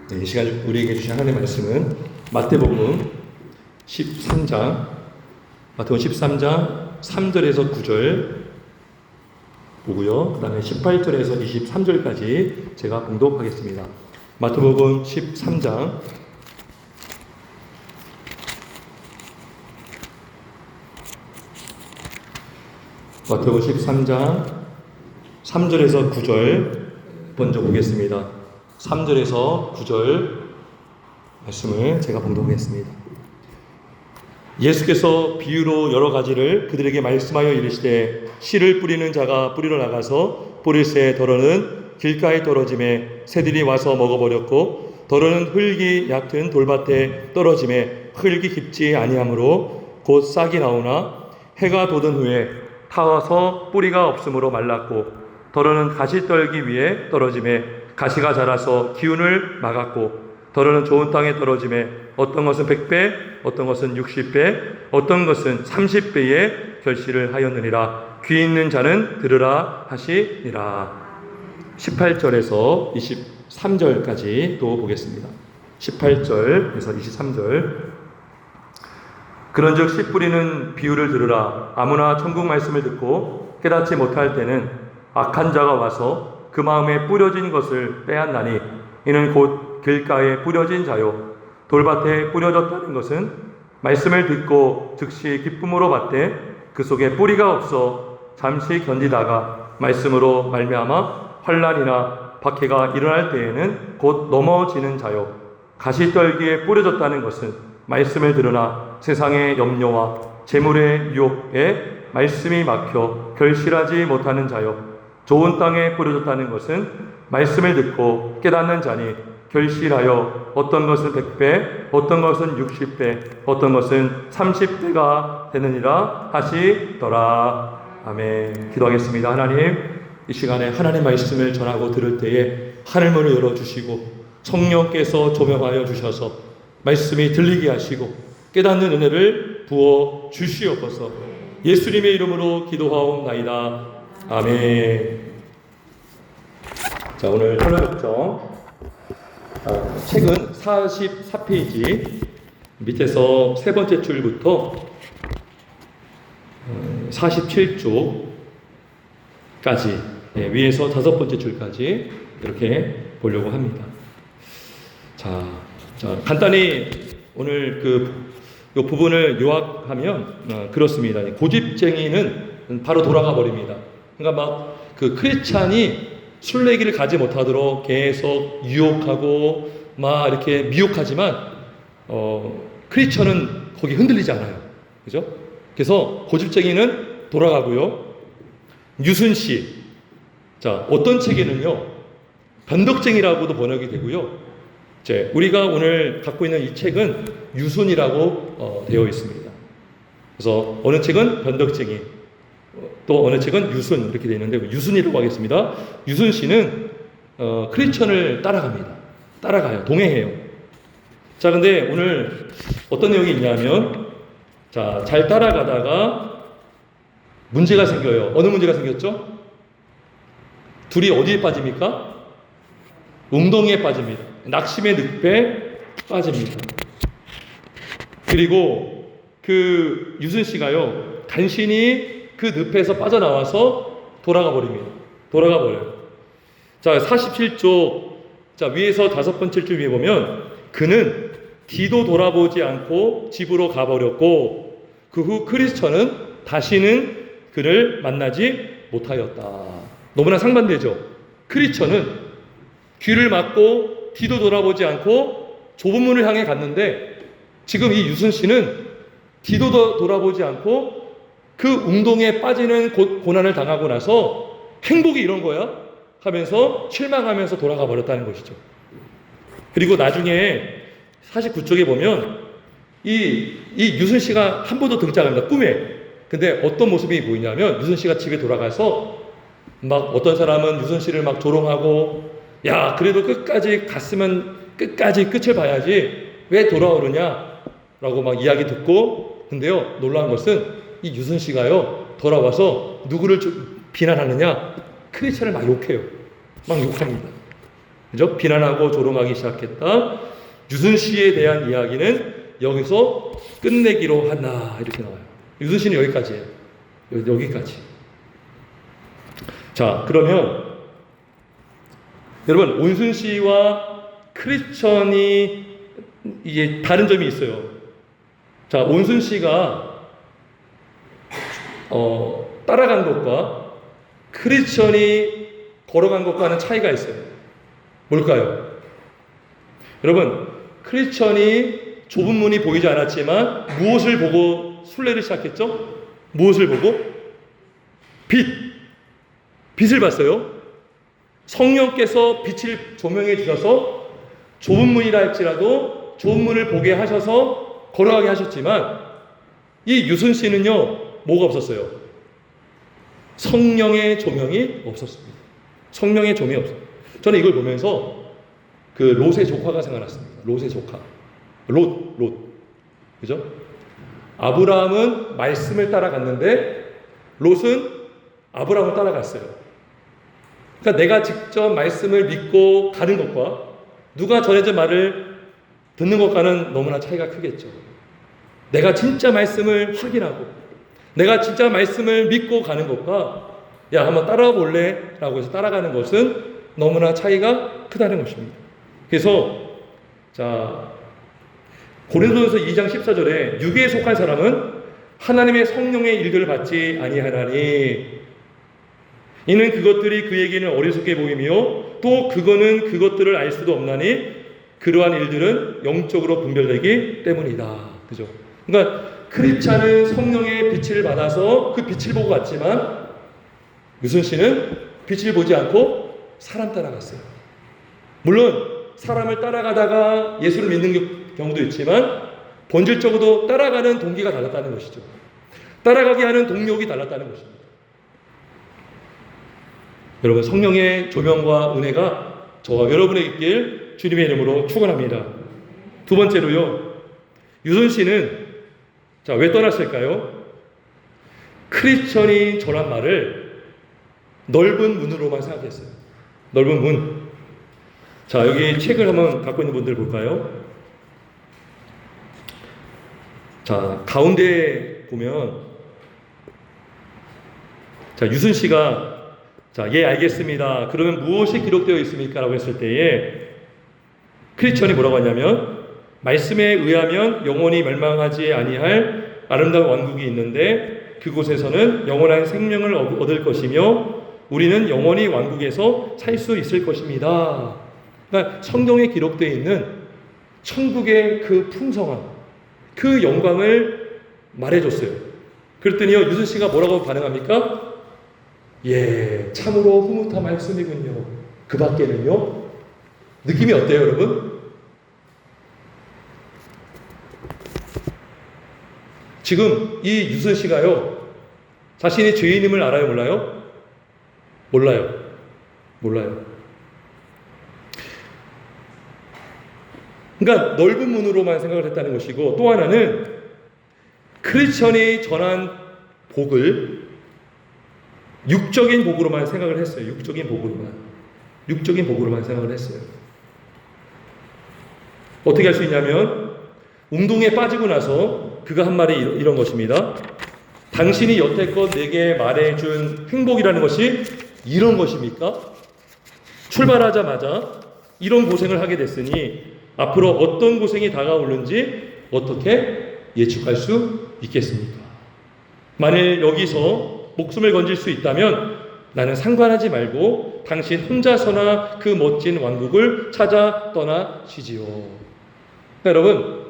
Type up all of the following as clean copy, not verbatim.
네, 이 시간 우리에게 주신 하나님의 말씀은 마태복음 13장 3절에서 9절 보고요. 그 다음에 18절에서 23절까지 제가 봉독하겠습니다. 마태복음 13장 마태복음 13장 3절에서 9절 먼저 보겠습니다. 3절에서 9절 말씀을 제가 봉독하겠습니다. 예수께서 비유로 여러 가지를 그들에게 말씀하여 이르시되 씨를 뿌리는 자가 뿌리러 나가서 뿌릴새 더러는 길가에 떨어짐에 새들이 와서 먹어버렸고 더러는 흙이 얕은 돌밭에 떨어짐에 흙이 깊지 아니하므로 곧 싹이 나오나 해가 돋은 후에 타와서 뿌리가 없으므로 말랐고 더러는 가시떨기 위에 떨어짐에 가시가 자라서 기운을 막았고 더러는 좋은 땅에 떨어짐에 어떤 것은 100배 어떤 것은 60배 어떤 것은 30배의 결실을 하였느니라. 귀 있는 자는 들으라 하시니라. 18절에서 23절까지 또 보겠습니다. 18절에서 23절 그런즉 씨 뿌리는 비유를 들으라. 아무나 천국 말씀을 듣고 깨닫지 못할 때는 악한 자가 와서 그 마음에 뿌려진 것을 빼앗나니 이는 곧 길가에 뿌려진 자요 돌밭에 뿌려졌다는 것은 말씀을 듣고 즉시 기쁨으로 받되 그 속에 뿌리가 없어 잠시 견디다가 말씀으로 말미암아 환난이나 박해가 일어날 때에는 곧 넘어지는 자요 가시떨기에 뿌려졌다는 것은 말씀을 들으나 세상의 염려와 재물의 유혹에 말씀이 막혀 결실하지 못하는 자요 좋은 땅에 뿌려졌다는 것은 말씀을 듣고 깨닫는 자니 결실하여 어떤 것은 100배 어떤 것은 60배 어떤 것은 30배가 되느니라 하시더라. 아멘. 기도하겠습니다. 하나님, 이 시간에 하나님의 말씀을 전하고 들을 때에 하늘문을 열어주시고 성령께서 조명하여 주셔서 말씀이 들리게 하시고 깨닫는 은혜를 부어 주시옵소서. 예수님의 이름으로 기도하옵나이다. 아멘. 자, 오늘 설교독정 책은 44페이지 밑에서 세 번째 줄부터 47쪽까지 위에서 다섯 번째 줄까지 이렇게 보려고 합니다. 자, 간단히 오늘 이 부분을 요약하면 그렇습니다. 고집쟁이는 바로 돌아가 버립니다. 그러니까 막 그 크리스찬이 순례길을 가지 못하도록 계속 유혹하고 막 이렇게 미혹하지만 크리스찬은 거기 흔들리지 않아요. 그죠? 그래서 고집쟁이는 돌아가고요. 유순씨. 자, 어떤 책에는요. 변덕쟁이라고도 번역이 되고요. 이제 우리가 오늘 갖고 있는 이 책은 유순이라고 되어 있습니다. 그래서 어느 책은 변덕쟁이 또 어느 책은 유순 이렇게 되어 있는데 유순이라고 하겠습니다. 유순 씨는 크리스천을 따라가요. 동행해요. 자, 근데 오늘 어떤 내용이 있냐면 자, 잘 따라가다가 문제가 생겨요. 어느 문제가 생겼죠? 둘이 어디에 빠집니까? 웅덩이에 빠집니다. 낙심의 늪에 빠집니다. 그리고 그 유순 씨가요, 간신히 그 늪에서 빠져나와서 돌아가 버려요. 자, 47쪽, 자, 위에서 다섯 번째 줄 위에 보면, 그는 뒤도 돌아보지 않고 집으로 가버렸고, 그 후 크리스천은 다시는 그를 만나지 못하였다. 너무나 상반되죠? 크리스천은 귀를 막고 뒤도 돌아보지 않고 좁은 문을 향해 갔는데, 지금 이 유순 씨는 뒤도 돌아보지 않고 그 웅덩이에 빠지는 고난을 당하고 나서 행복이 이런 거야 하면서 실망하면서 돌아가 버렸다는 것이죠. 그리고 나중에 49쪽에 보면 이 유순 씨가 한 번 더 등장합니다. 꿈에. 근데 어떤 모습이 보이냐면 유순 씨가 집에 돌아가서 막 어떤 사람은 유순 씨를 막 조롱하고 야, 그래도 끝까지 갔으면 끝까지 끝을 봐야지 왜 돌아오느냐 라고 막 이야기 듣고, 근데요, 놀라운 것은 이 유순 씨가요, 돌아와서 누구를 비난하느냐? 크리스천을 막 욕해요. 막 욕합니다. 그죠? 비난하고 조롱하기 시작했다. 유순씨에 대한 이야기는 여기서 끝내기로 하나 이렇게 나와요. 유순씨는 여기까지예요. 여기까지. 자, 그러면 여러분 온순씨와 크리스천이 이게 다른 점이 있어요. 자, 온순씨가 따라간 것과 크리스천이 걸어간 것과는 차이가 있어요. 뭘까요? 여러분, 크리스천이 좁은 문이 보이지 않았지만 무엇을 보고 순례를 시작했죠? 무엇을 보고? 빛을 봤어요. 성령께서 빛을 조명해 주셔서 좁은 문이라 할지라도 좁은 문을 보게 하셔서 걸어가게 하셨지만 이 유순 씨는요, 뭐가 없었어요? 성령의 조명이 없었습니다. 성령의 조명이 없어요. 저는 이걸 보면서 그 롯의 조카가 생각났습니다. 롯의 조카. 롯. 그죠? 아브라함은 말씀을 따라갔는데 롯은 아브라함을 따라갔어요. 그러니까 내가 직접 말씀을 믿고 가는 것과 누가 전해진 말을 듣는 것과는 너무나 차이가 크겠죠. 내가 진짜 말씀을 확인하고 내가 진짜 말씀을 믿고 가는 것과 야 한번 따라와 볼래? 라고 해서 따라가는 것은 너무나 차이가 크다는 것입니다. 그래서 자 고린도전서 2장 14절에 육에 속한 사람은 하나님의 성령의 일들을 받지 아니하나니 이는 그것들이 그에게는 어리석게 보이며 또 그거는 그것들을 알 수도 없나니 그러한 일들은 영적으로 분별되기 때문이다. 그죠? 그러니까 크리스찬은 성령의 빛을 받아서 그 빛을 보고 갔지만 유순 씨는 빛을 보지 않고 사람 따라갔어요. 물론 사람을 따라가다가 예수를 믿는 경우도 있지만 본질적으로 따라가는 동기가 달랐다는 것이죠. 따라가게 하는 동력이 달랐다는 것입니다. 여러분 성령의 조명과 은혜가 저와 여러분에게 있길 주님의 이름으로 축원합니다. 두 번째로요. 유순 씨는 자, 왜 떠났을까요? 크리스천이 전한 말을 넓은 문으로만 생각했어요. 넓은 문. 자, 여기 책을 한번 갖고 있는 분들 볼까요? 자, 가운데 보면 자, 유순 씨가 자, 예, 알겠습니다. 그러면 무엇이 기록되어 있습니까? 라고 했을 때에 크리스천이 뭐라고 하냐면 말씀에 의하면 영원히 멸망하지 아니할 아름다운 왕국이 있는데 그곳에서는 영원한 생명을 얻을 것이며 우리는 영원히 왕국에서 살 수 있을 것입니다. 그러니까 성경에 기록되어 있는 천국의 그 풍성함, 그 영광을 말해줬어요. 그랬더니요, 유순 씨가 뭐라고 반응합니까? 예, 참으로 흐뭇한 말씀이군요. 그 밖에는요, 느낌이 어때요, 여러분? 지금 이 유순 씨가요, 자신이 죄인임을 알아요, 몰라요? 몰라요. 그러니까 넓은 문으로만 생각을 했다는 것이고 또 하나는 크리스천이 전한 복을 육적인 복으로만 생각을 했어요. 육적인 복으로만 생각을 했어요. 어떻게 할 수 있냐면 운동에 빠지고 나서 그가 한 말이 이런 것입니다. 당신이 여태껏 내게 말해준 행복이라는 것이 이런 것입니까? 출발하자마자 이런 고생을 하게 됐으니 앞으로 어떤 고생이 다가오는지 어떻게 예측할 수 있겠습니까? 만일 여기서 목숨을 건질 수 있다면 나는 상관하지 말고 당신 혼자서나 그 멋진 왕국을 찾아 떠나시지요. 그러니까 여러분,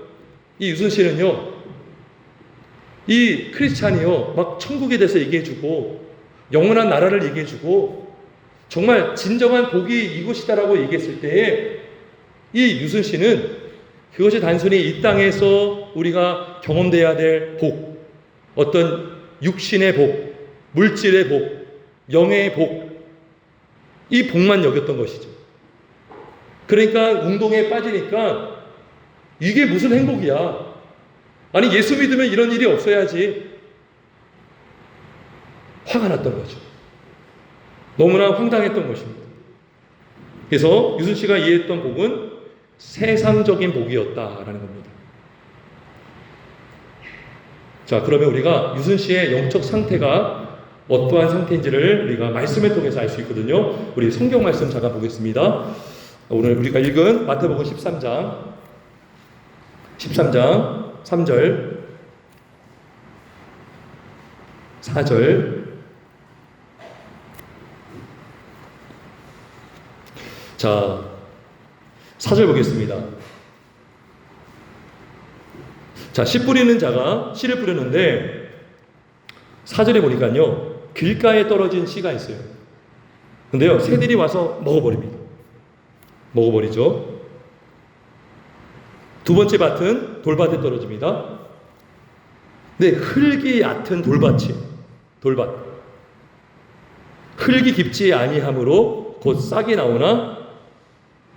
이 유순 씨는요, 이 크리스찬이요, 막 천국에 대해서 얘기해주고 영원한 나라를 얘기해주고 정말 진정한 복이 이곳이다라고 얘기했을 때에 이 유순 씨는 그것이 단순히 이 땅에서 우리가 경험돼야 될 복, 어떤 육신의 복, 물질의 복, 영의 복, 이 복만 여겼던 것이죠. 그러니까 운동에 빠지니까 이게 무슨 행복이야. 아니 예수 믿으면 이런 일이 없어야지. 화가 났던 거죠. 너무나 황당했던 것입니다. 그래서 유순 씨가 이해했던 복은 세상적인 복이었다라는 겁니다. 자, 그러면 우리가 유순 씨의 영적 상태가 어떠한 상태인지를 우리가 말씀을 통해서 알 수 있거든요. 우리 성경 말씀 잠깐 보겠습니다. 오늘 우리가 읽은 마태복음 13장 3절 4절. 자, 4절 보겠습니다. 자, 씨 뿌리는 자가 씨를 뿌렸는데 4절에 보니까요, 길가에 떨어진 씨가 있어요. 근데요, 새들이 와서 먹어버립니다. 먹어버리죠. 두 번째 밭은 돌밭에 떨어집니다. 근데 흙이 얕은 돌밭. 흙이 깊지 아니하므로 곧 싹이 나오나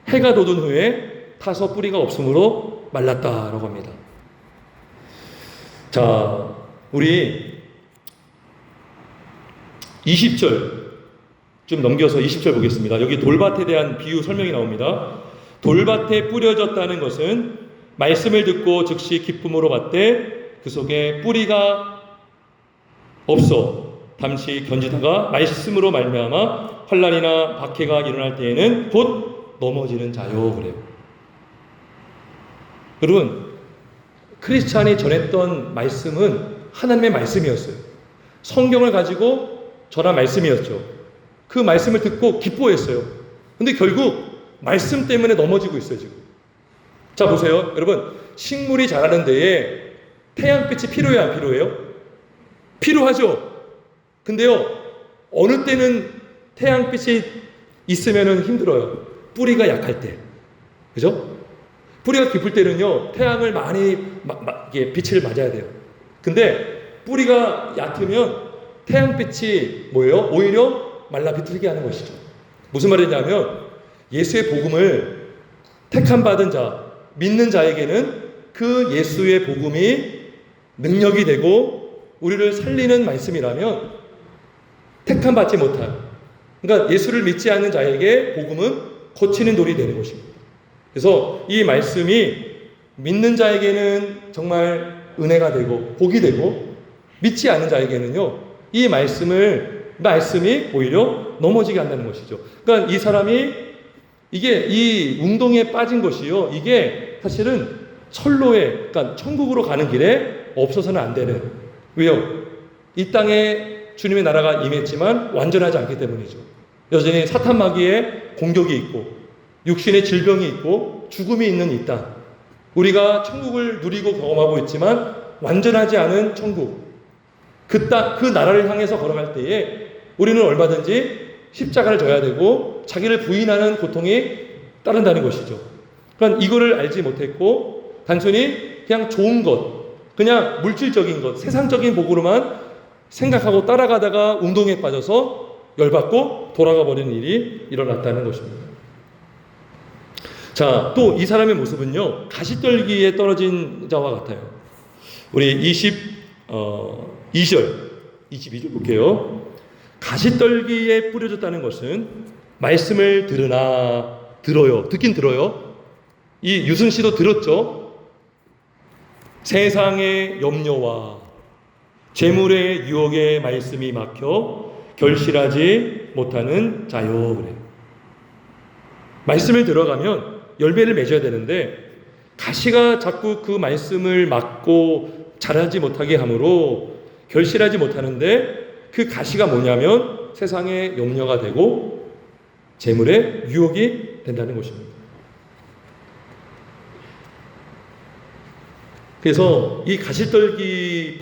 해가 돋은 후에 타서 뿌리가 없으므로 말랐다라고 합니다. 자, 우리 20절 좀 넘겨서 20절 보겠습니다. 여기 돌밭에 대한 비유 설명이 나옵니다. 돌밭에 뿌려졌다는 것은 말씀을 듣고 즉시 기쁨으로 받되 그 속에 뿌리가 없어 잠시 견지다가 말씀으로 말미암아 환난이나 박해가 일어날 때에는 곧 넘어지는 자요. 그래요. 여러분, 크리스찬이 전했던 말씀은 하나님의 말씀이었어요. 성경을 가지고 전한 말씀이었죠. 그 말씀을 듣고 기뻐했어요. 근데 결국 말씀 때문에 넘어지고 있어요, 지금. 자, 보세요. 여러분, 식물이 자라는 데에 태양빛이 필요해요, 안 필요해요? 필요하죠. 근데요, 어느 때는 태양빛이 있으면 힘들어요. 뿌리가 약할 때. 그죠? 뿌리가 깊을 때는요, 태양을 많이 빛을 맞아야 돼요. 근데 뿌리가 얕으면 태양빛이 뭐예요? 오히려 말라 비틀게 하는 것이죠. 무슨 말이냐면 예수의 복음을 택함 받은 자, 믿는 자에게는 그 예수의 복음이 능력이 되고 우리를 살리는 말씀이라면 택함 받지 못한, 그러니까 예수를 믿지 않는 자에게 복음은 거치는 돌이 되는 것입니다. 그래서 이 말씀이 믿는 자에게는 정말 은혜가 되고 복이 되고 믿지 않는 자에게는요, 이 말씀이 오히려 넘어지게 한다는 것이죠. 그러니까 이 사람이 이 운동에 빠진 것이요, 이게 사실은 선로에, 그러니까 천국으로 가는 길에 없어서는 안 되는, 왜요? 이 땅에 주님의 나라가 임했지만 완전하지 않기 때문이죠. 여전히 사탄 마귀의 공격이 있고 육신의 질병이 있고 죽음이 있는 이 땅, 우리가 천국을 누리고 경험하고 있지만 완전하지 않은 천국, 그 나라를 향해서 걸어갈 때에 우리는 얼마든지 십자가를 져야 되고 자기를 부인하는 고통이 따른다는 것이죠. 그러니까 이거를 알지 못했고 단순히 그냥 좋은 것, 그냥 물질적인 것, 세상적인 복으로만 생각하고 따라가다가 운동에 빠져서 열받고 돌아가 버리는 일이 일어났다는 것입니다. 자, 또 이 사람의 모습은요, 가시떨기에 떨어진 자와 같아요. 우리 22절 볼게요. 가시떨기에 뿌려졌다는 것은 말씀을 듣긴 들어요. 이 유순 씨도 들었죠. 세상의 염려와 재물의 유혹에 말씀이 막혀 결실하지 못하는 자요. 그래. 말씀을 들어가면 열매를 맺어야 되는데 가시가 자꾸 그 말씀을 막고 자라지 못하게 하므로 결실하지 못하는데, 그 가시가 뭐냐면 세상의 염려가 되고 재물의 유혹이 된다는 것입니다. 그래서 이 가시떨기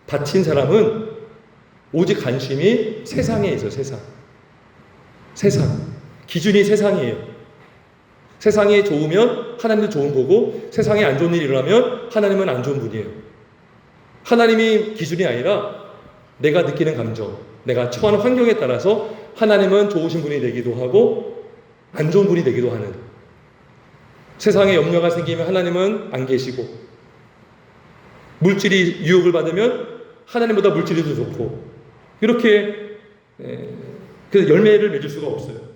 바친 사람은 오직 관심이 세상에 있어요. 세상. 기준이 세상이에요. 세상이 좋으면 하나님도 좋은 거고, 세상에 안 좋은 일이 일어나면 하나님은 안 좋은 분이에요. 하나님이 기준이 아니라 내가 느끼는 감정, 내가 처한 환경에 따라서 하나님은 좋으신 분이 되기도 하고 안 좋은 분이 되기도 하는, 세상에 염려가 생기면 하나님은 안 계시고, 물질이 유혹을 받으면 하나님보다 물질이 더 좋고, 이렇게 그 열매를 맺을 수가 없어요.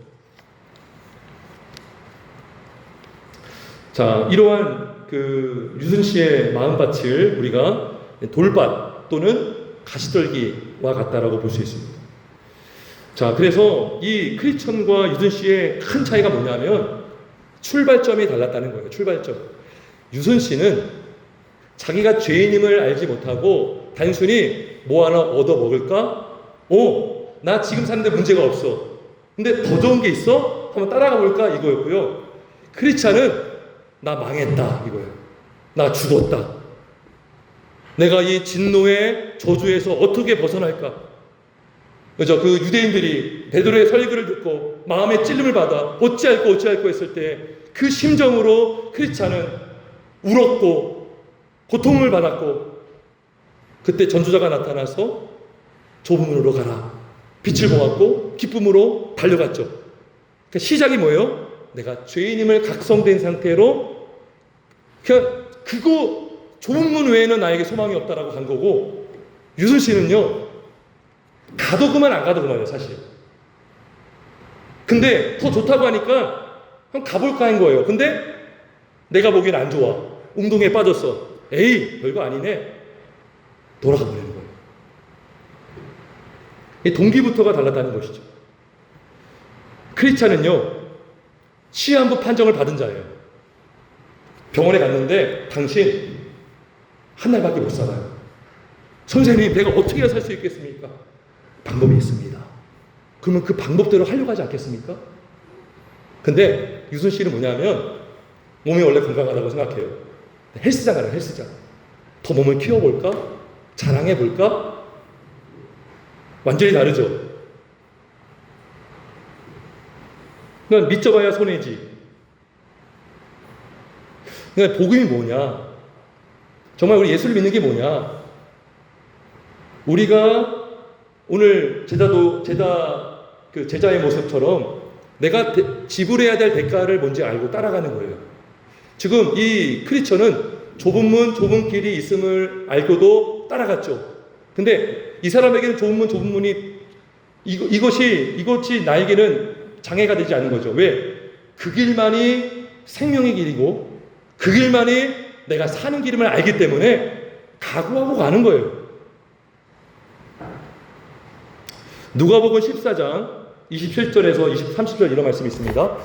자, 이러한 그 유순 씨의 마음밭을 우리가 돌밭 또는 가시떨기와 같다라고 볼 수 있습니다. 자, 그래서 이 크리스천과 유순 씨의 큰 차이가 뭐냐면 출발점이 달랐다는 거예요. 출발점. 유순 씨는 자기가 죄인임을 알지 못하고 단순히 뭐 하나 얻어 먹을까? 나 지금 사는데 문제가 없어. 근데 더 좋은 게 있어? 한번 따라가 볼까? 이거였고요. 크리스찬은 나 망했다 이거예요. 나 죽었다. 내가 이 진노의 저주에서 어떻게 벗어날까? 그죠? 그 유대인들이 베드로의 설교를 듣고 마음의 찔림을 받아 어찌할꼬 했을 때 그 심정으로 크리스찬은 울었고 고통을 받았고, 그때 전주자가 나타나서 좁은 문으로 가라. 빛을 보았고 기쁨으로 달려갔죠. 그러니까 시작이 뭐예요? 내가 죄인임을 각성된 상태로 그거 좁은 문 외에는 나에게 소망이 없다라고 간 거고, 유순 씨는요 가도 그만 안 가도 그만이에요 사실. 근데 더 좋다고 하니까 한번 가볼까 한 거예요. 근데 내가 보기엔 안 좋아. 운동에 빠졌어. 에이 별거 아니네. 돌아가 버리는 거예요. 이 동기부터가 달랐다는 것이죠. 크리스찬은요 시한부 판정을 받은 자예요. 병원에 갔는데 당신 한 달밖에 못 살아요. 선생님 내가 어떻게 살 수 있겠습니까? 방법이 있습니다. 그러면 그 방법대로 하려고 하지 않겠습니까? 근데 유순 씨는 뭐냐면 몸이 원래 건강하다고 생각해요. 헬스장 가라. 헬스장. 더 몸을 키워볼까? 자랑해볼까? 완전히 다르죠. 그러니까 믿져봐야 손해지. 그러니까 복음이 뭐냐? 정말 우리 예수를 믿는 게 뭐냐? 우리가 오늘 제자의 모습처럼 내가 지불해야 될 대가를 뭔지 알고 따라가는 거예요. 지금 이 크리스천은 좁은 문, 좁은 길이 있음을 알고도 따라갔죠. 근데 이 사람에게는 좁은 문이 이것이 나에게는 장애가 되지 않는 거죠. 왜? 그 길만이 생명의 길이고 그 길만이 내가 사는 길임을 알기 때문에 각오하고 가는 거예요. 누가복음 14장 27절에서 30절 이런 말씀이 있습니다.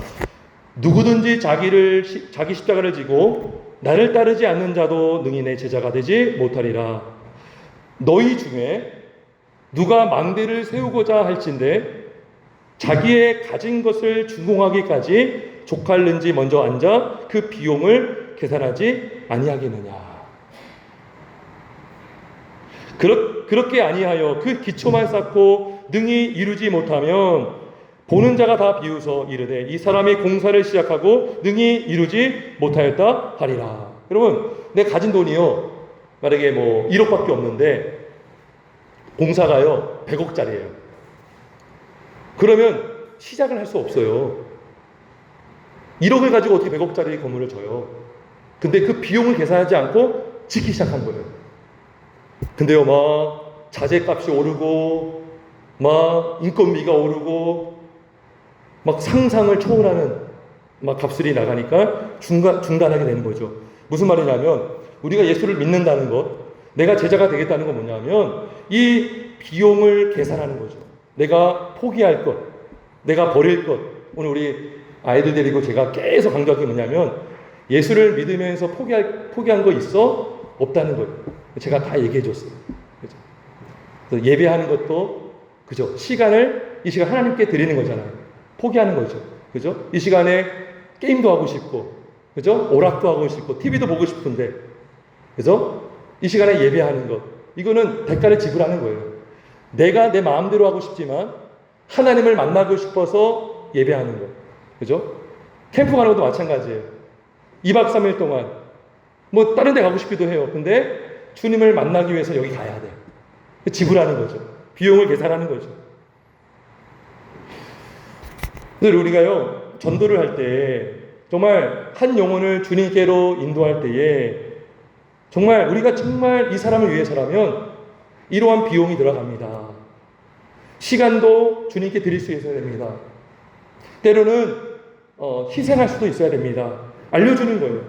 누구든지 자기 십자가를 지고 나를 따르지 않는 자도 능히 내 제자가 되지 못하리라. 너희 중에 누가 망대를 세우고자 할진대 자기의 가진 것을 준공하기까지 족할는지 먼저 앉아 그 비용을 계산하지 아니하겠느냐. 그렇게 아니하여 그 기초만 쌓고 능히 이루지 못하면 보는 자가 다 비웃어 이르되 이 사람이 공사를 시작하고 능히 이루지 못하였다 하리라. 여러분, 내 가진 돈이요 만약에 뭐 1억밖에 없는데 공사가요 100억짜리예요. 그러면 시작을 할 수 없어요. 1억을 가지고 어떻게 100억짜리 건물을 져요? 근데 그 비용을 계산하지 않고 짓기 시작한 거예요. 근데요 막 자재값이 오르고 막 인건비가 오르고 막 상상을 초월하는 막 값들이 나가니까 중단하게 되는 거죠. 무슨 말이냐면 우리가 예수를 믿는다는 것, 내가 제자가 되겠다는 건 뭐냐면 이 비용을 계산하는 거죠. 내가 포기할 것, 내가 버릴 것. 오늘 우리 아이들 데리고 제가 계속 강조할 게 뭐냐면 예수를 믿으면서 포기한 거 있어? 없다는 거예요. 제가 다 얘기해 줬어요. 그죠? 그래서 예배하는 것도 그죠? 이 시간 하나님께 드리는 거잖아요. 포기하는 거죠. 그죠? 이 시간에 게임도 하고 싶고, 그죠? 오락도 하고 싶고, TV도 보고 싶은데, 그죠? 이 시간에 예배하는 것. 이거는 대가를 지불하는 거예요. 내가 내 마음대로 하고 싶지만, 하나님을 만나고 싶어서 예배하는 것. 그죠? 캠프 가는 것도 마찬가지예요. 2박 3일 동안, 뭐, 다른 데 가고 싶기도 해요. 근데, 주님을 만나기 위해서 여기 가야 돼. 지불하는 거죠. 비용을 계산하는 거죠. 그래서 우리가요, 전도를 할 때, 정말 한 영혼을 주님께로 인도할 때에, 정말 우리가 정말 이 사람을 위해서라면, 이러한 비용이 들어갑니다. 시간도 주님께 드릴 수 있어야 됩니다. 때로는, 희생할 수도 있어야 됩니다. 알려주는 거예요.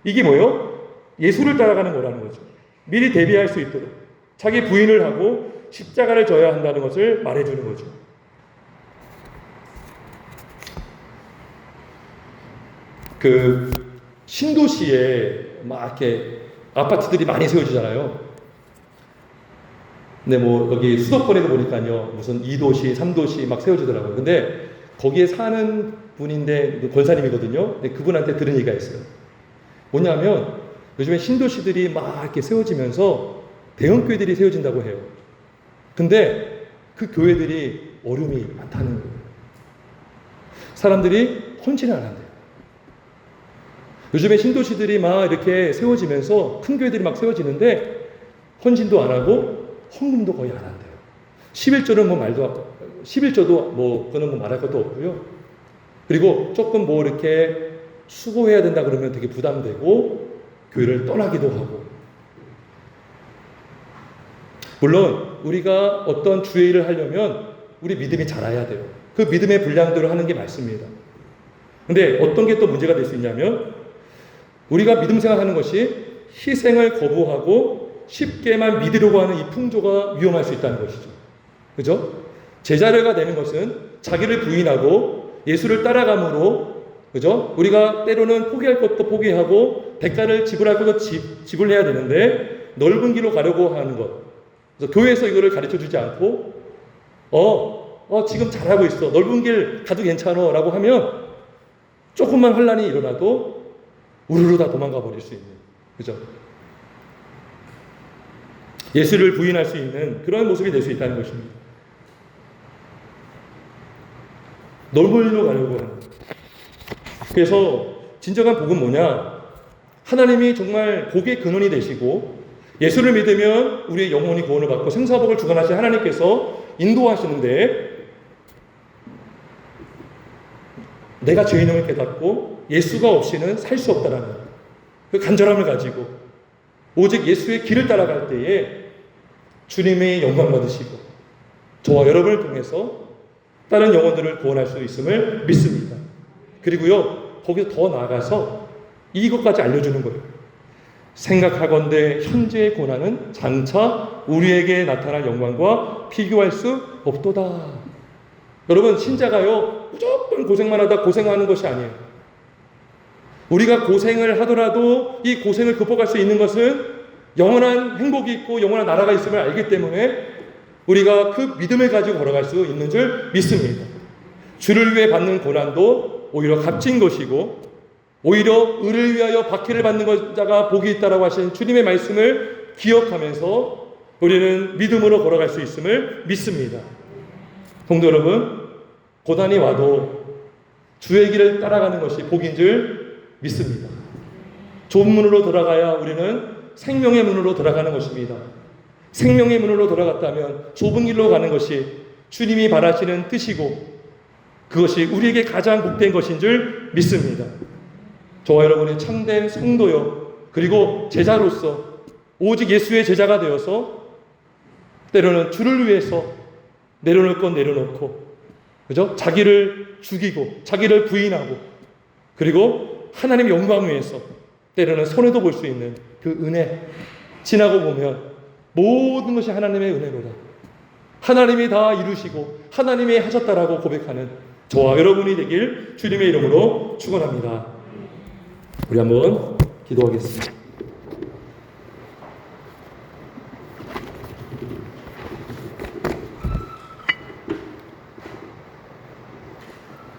이게 뭐예요? 예수를 따라가는 거라는 거죠. 미리 대비할 수 있도록 자기 부인을 하고 십자가를 져야 한다는 것을 말해주는 거죠. 그 신도시에 막 이렇게 아파트들이 많이 세워지잖아요. 근데 뭐 여기 수도권에도 보니까요, 무슨 2도시, 3도시 막 세워지더라고요. 근데 거기에 사는 분인데 권사님이거든요. 근데 그분한테 들은 얘기가 있어요. 뭐냐면 요즘에 신도시들이 막 이렇게 세워지면서 대형 교회들이 세워진다고 해요. 근데 그 교회들이 어려움이 많다는 거예요. 사람들이 헌신을 안 한대요. 요즘에 신도시들이 막 이렇게 세워지면서 큰 교회들이 막 세워지는데 헌신도 안 하고 헌금도 거의 안 한대요. 11조는 뭐 말도 11조도 뭐 그거는 뭐 말할 것도 없고요. 그리고 조금 뭐 이렇게 수고해야 된다 그러면 되게 부담되고 교회를 떠나기도 하고. 물론 우리가 어떤 주의 일을 하려면 우리 믿음이 자라야 돼요. 그 믿음의 분량대로 하는 게 맞습니다. 근데 어떤 게 또 문제가 될 수 있냐면 우리가 믿음 생활하는 것이 희생을 거부하고 쉽게만 믿으려고 하는 이 풍조가 위험할 수 있다는 것이죠. 그죠? 제자가 되는 것은 자기를 부인하고 예수를 따라감으로, 그죠? 우리가 때로는 포기할 것도 포기하고 대가를 지불할 것도 지불해야 되는데 넓은 길로 가려고 하는 것. 그래서 교회에서 이거를 가르쳐 주지 않고 지금 잘하고 있어. 넓은 길 가도 괜찮아 라고 하면 조금만 환란이 일어나도 우르르 다 도망가 버릴 수 있는, 그죠? 예수를 부인할 수 있는 그런 모습이 될 수 있다는 것입니다. 넓은 길로 가려고 하는. 그래서 진정한 복은 뭐냐? 하나님이 정말 복의 근원이 되시고 예수를 믿으면 우리의 영혼이 구원을 받고 생사복을 주관하신 하나님께서 인도하시는데 내가 죄인임을 깨닫고 예수가 없이는 살 수 없다라는 그 간절함을 가지고 오직 예수의 길을 따라갈 때에 주님의 영광 받으시고 저와 여러분을 통해서 다른 영혼들을 구원할 수 있음을 믿습니다. 그리고요, 거기서 더 나아가서 이것까지 알려주는 거예요. 생각하건대 현재의 고난은 장차 우리에게 나타날 영광과 비교할 수 없도다. 여러분, 신자가요 무조건 고생만 하다 고생하는 것이 아니에요. 우리가 고생을 하더라도 이 고생을 극복할 수 있는 것은 영원한 행복이 있고 영원한 나라가 있음을 알기 때문에 우리가 그 믿음을 가지고 걸어갈 수 있는 줄 믿습니다. 주를 위해 받는 고난도 오히려 값진 것이고 오히려 의를 위하여 박해를 받는 자가 복이 있다라고 하신 주님의 말씀을 기억하면서 우리는 믿음으로 걸어갈 수 있음을 믿습니다. 성도 여러분, 고난이 와도 주의 길을 따라가는 것이 복인 줄 믿습니다. 좁은 문으로 들어가야 우리는 생명의 문으로 들어가는 것입니다. 생명의 문으로 들어갔다면 좁은 길로 가는 것이 주님이 바라시는 뜻이고 그것이 우리에게 가장 복된 것인 줄 믿습니다. 저와 여러분이 참된 성도요 그리고 제자로서 오직 예수의 제자가 되어서 때로는 주를 위해서 내려놓을 건 내려놓고, 그죠? 자기를 죽이고 자기를 부인하고 그리고 하나님의 영광 위해서 때로는 손해도 볼 수 있는 그 은혜, 지나고 보면 모든 것이 하나님의 은혜로다. 하나님이 다 이루시고 하나님이 하셨다라고 고백하는 저와 여러분이 되길 주님의 이름으로 축원합니다. 우리 한번 기도하겠습니다.